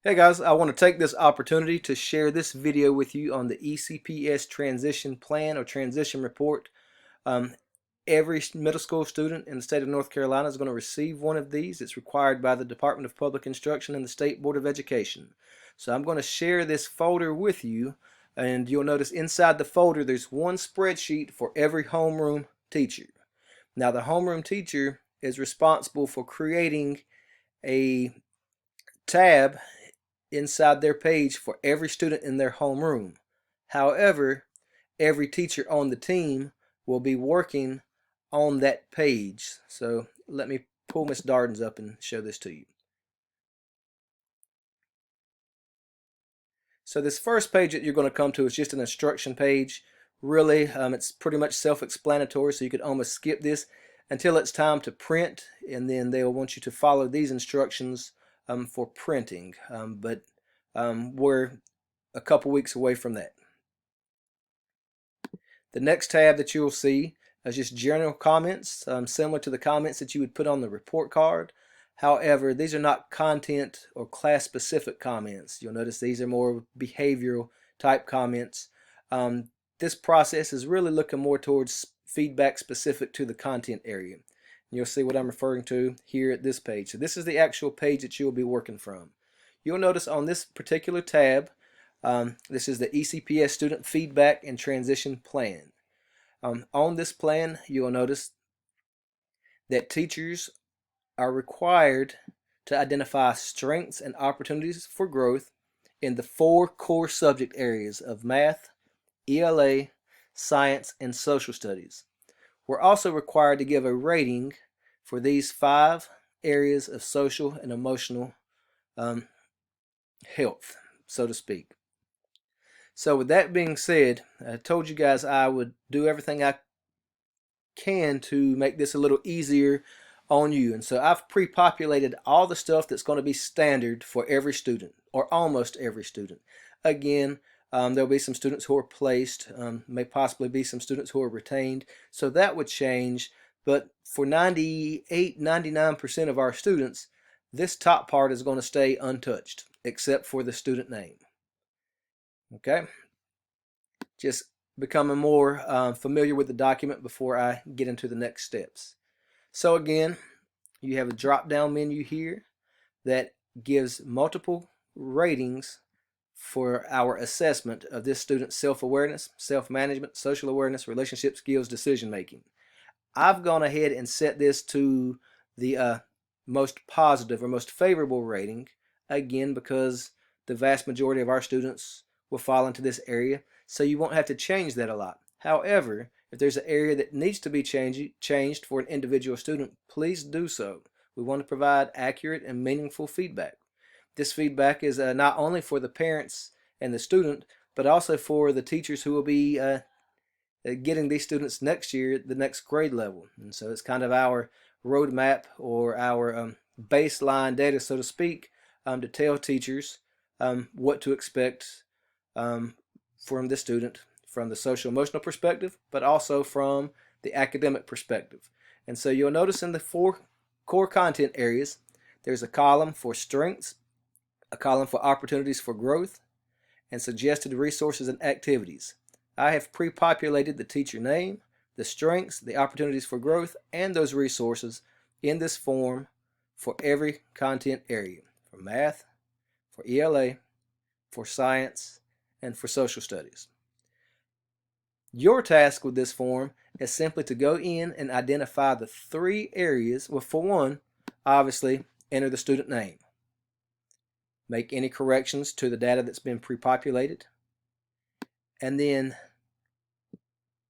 Hey guys, I want to take this opportunity to share this video with you on the ECPS transition plan or transition report. Every middle school student in the state of North Carolina is going to receive one of these. It's required by the Department of Public Instruction and the State Board of Education. So I'm going to share this folder with you, and you'll notice inside the folder there's one spreadsheet for every homeroom teacher. Now the homeroom teacher is responsible for creating a tab inside their page for every student in their homeroom. However, every teacher on the team will be working on that page. So let me pull Miss Darden's up and show this to you. So this first page that you're going to come to is just an instruction page. Really, it's pretty much self-explanatory, so you could almost skip this until it's time to print, and then they'll want you to follow these instructions for printing, but we're a couple weeks away from that. The next tab that you'll see is just general comments, similar to the comments that you would put on the report card. However, these are not content or class specific comments. You'll notice these are more behavioral type comments. This process is really looking more towards feedback specific to the content area. You'll see what I'm referring to here at this page. So this is the actual page that you'll be working from. You'll notice on this particular tab, this is the ECPS Student Feedback and Transition Plan. On this plan, you'll notice that teachers are required to identify strengths and opportunities for growth in the 4 core subject areas of math, ELA, science, and social studies. We're also required to give a rating for these 5 areas of social and emotional health, so to speak. So with that being said, I told you guys I would do everything I can to make this a little easier on you. And so I've pre-populated all the stuff that's going to be standard for every student, or almost every student. Again, there'll be some students who are placed, may possibly be some students who are retained, so that would change. But for 98–99% of our students, this top part is going to stay untouched, except for the student name. Okay, just becoming more familiar with the document before I get into the next steps. So again, you have a drop-down menu here that gives multiple ratings for our assessment of this student's self-awareness, self-management, social awareness, relationship skills, decision-making. I've gone ahead and set this to the most positive or most favorable rating, again because the vast majority of our students will fall into this area, so you won't have to change that a lot. However, if there's an area that needs to be changed for an individual student, please do so. We want to provide accurate and meaningful feedback. This feedback is not only for the parents and the student, but also for the teachers who will be getting these students next year at the next grade level. And so it's kind of our roadmap or our baseline data, so to speak, to tell teachers what to expect from the student from the social emotional perspective, but also from the academic perspective. And so you'll notice in the 4 core content areas, there's a column for strengths, a column for opportunities for growth, and suggested resources and activities. I have pre-populated the teacher name, the strengths, the opportunities for growth, and those resources in this form for every content area, for math, for ELA, for science, and for social studies. Your task with this form is simply to go in and identify the 3 areas. Well, for one, obviously, enter the student name. Make any corrections to the data that's been pre-populated. And then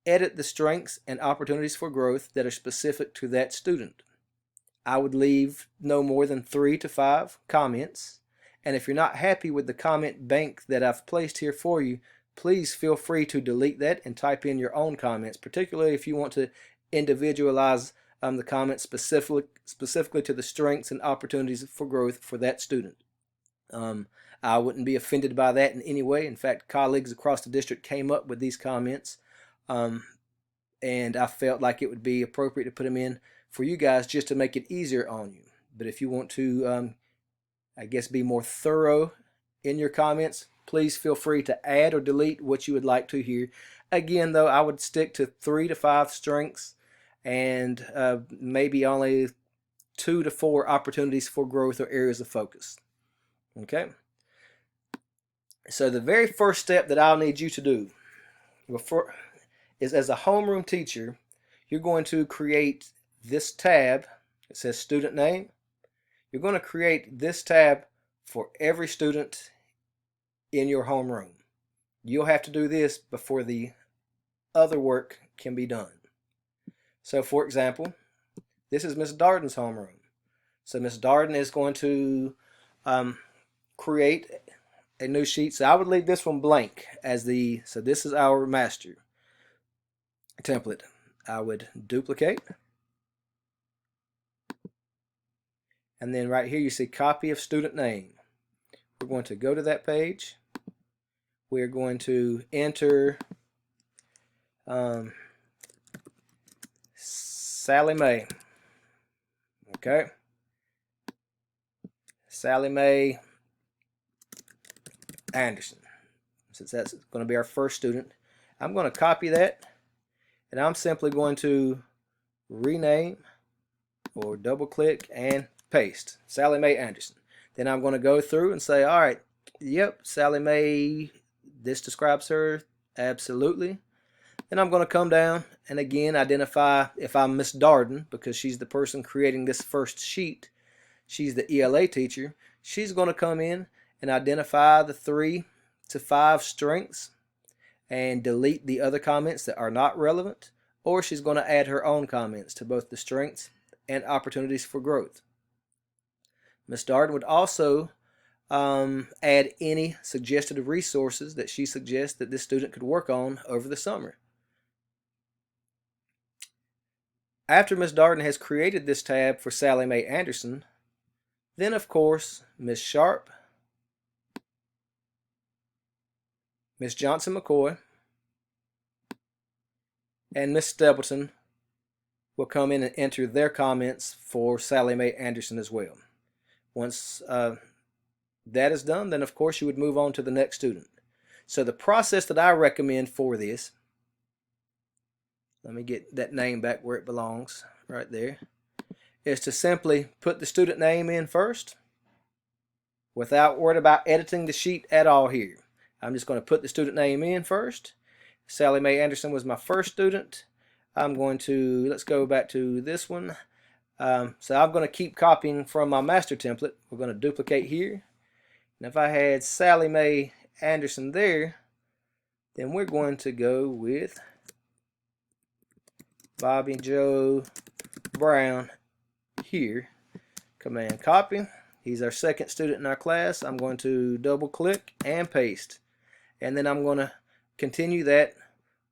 edit the strengths and opportunities for growth that are specific to that student. I would leave no more than 3 to 5 comments. And if you're not happy with the comment bank that I've placed here for you, please feel free to delete that and type in your own comments, particularly if you want to individualize the comments specifically to the strengths and opportunities for growth for that student. I wouldn't be offended by that in any way. In fact, colleagues across the district came up with these comments, and I felt like it would be appropriate to put them in for you guys just to make it easier on you. But if you want to, I guess, be more thorough in your comments, please feel free to add or delete what you would like to here. Again, though, I would stick to 3 to 5 strengths and maybe only 2 to 4 opportunities for growth or areas of focus. Okay? So the very first step that I'll need you to do is, as a homeroom teacher, you're going to create this tab. It says student name. You're going to create this tab for every student in your homeroom. You'll have to do this before the other work can be done. So for example, this is Miss Darden's homeroom. So Miss Darden is going to create a new sheet. So I would leave this one blank as so this is our master template. I would duplicate. And then right here you see copy of student name. We're going to go to that page. We're going to enter Sally Mae. Okay. Sally Mae Anderson. Since that's going to be our first student, I'm going to copy that, and I'm simply going to rename or double click and paste Sally Mae Anderson. Then I'm going to go through and say, all right, yep, Sally Mae, this describes her, absolutely. Then I'm going to come down and again identify if I'm Miss Darden, because she's the person creating this first sheet. She's the ELA teacher. She's going to come in and identify the 3 to 5 strengths and delete the other comments that are not relevant, or she's going to add her own comments to both the strengths and opportunities for growth. Ms. Darden would also add any suggested resources that she suggests that this student could work on over the summer. After Ms. Darden has created this tab for Sally Mae Anderson, then of course Ms. Sharp, Ms. Johnson McCoy, and Ms. Stapleton will come in and enter their comments for Sally Mae Anderson as well. Once that is done, then of course you would move on to the next student. So the process that I recommend for this, let me get that name back where it belongs, right there, is to simply put the student name in first without worrying about editing the sheet at all here. I'm just going to put the student name in first. Sally Mae Anderson was my first student. I'm going to, let's go back to this one. So I'm going to keep copying from my master template. We're going to duplicate here. And if I had Sally Mae Anderson there, then we're going to go with Bobby Joe Brown here. Command copy. He's our second student in our class. I'm going to double click and paste. And then I'm going to continue that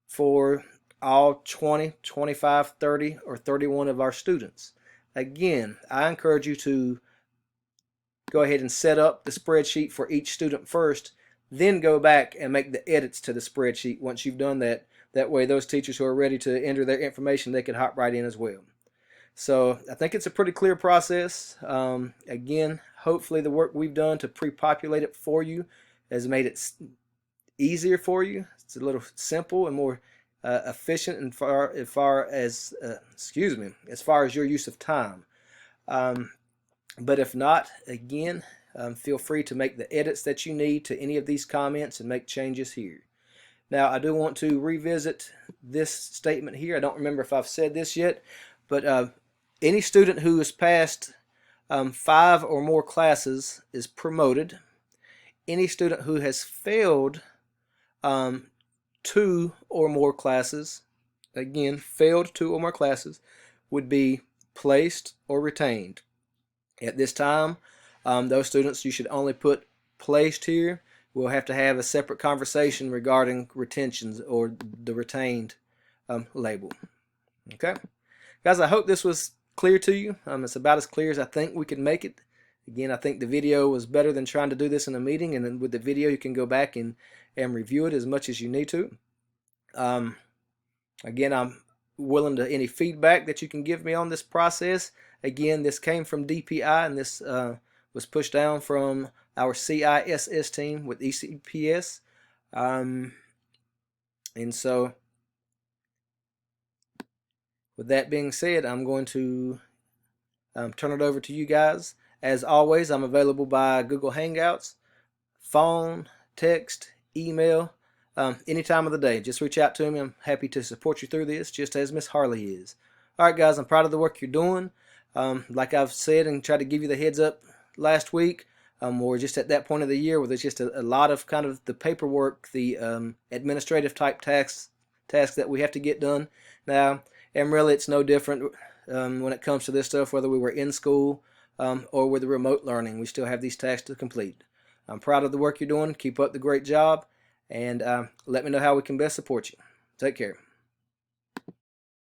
for all 20, 25, 30, or 31 of our students. Again, I encourage you to go ahead and set up the spreadsheet for each student first, then go back and make the edits to the spreadsheet once you've done that. That way those teachers who are ready to enter their information, they can hop right in as well. So I think it's a pretty clear process. Again, hopefully the work we've done to pre-populate it for you has made it easier for you. It's a little simple and more efficient as far as your use of time. But if not, again, feel free to make the edits that you need to any of these comments and make changes here. Now, I do want to revisit this statement here. I don't remember if I've said this yet, but any student who has passed 5 or more classes is promoted. Any student who has failed 2 or more classes, again, failed 2 or more classes, would be placed or retained. At this time, those students, you should only put placed here. We'll have to have a separate conversation regarding retentions or the retained label. Okay? Guys, I hope this was clear to you. It's about as clear as I think we can make it. Again, I think the video was better than trying to do this in a meeting, and then with the video you can go back and review it as much as you need to. Again, I'm willing to any feedback that you can give me on this process. Again, this came from DPI, and this was pushed down from our CISS team with ECPS. And so with that being said, I'm going to turn it over to you guys. As always, I'm available by Google Hangouts, phone, text, email, any time of the day. Just reach out to me. I'm happy to support you through this, just as Miss Harley is. All right, guys, I'm proud of the work you're doing. Like I've said and tried to give you the heads up last week, we're just at that point of the year where there's just a lot of kind of the paperwork, the administrative type tasks that we have to get done now. And really, it's no different when it comes to this stuff, whether we were in school or with the remote learning. We still have these tasks to complete. I'm proud of the work you're doing. Keep up the great job, and let me know how we can best support you. Take care.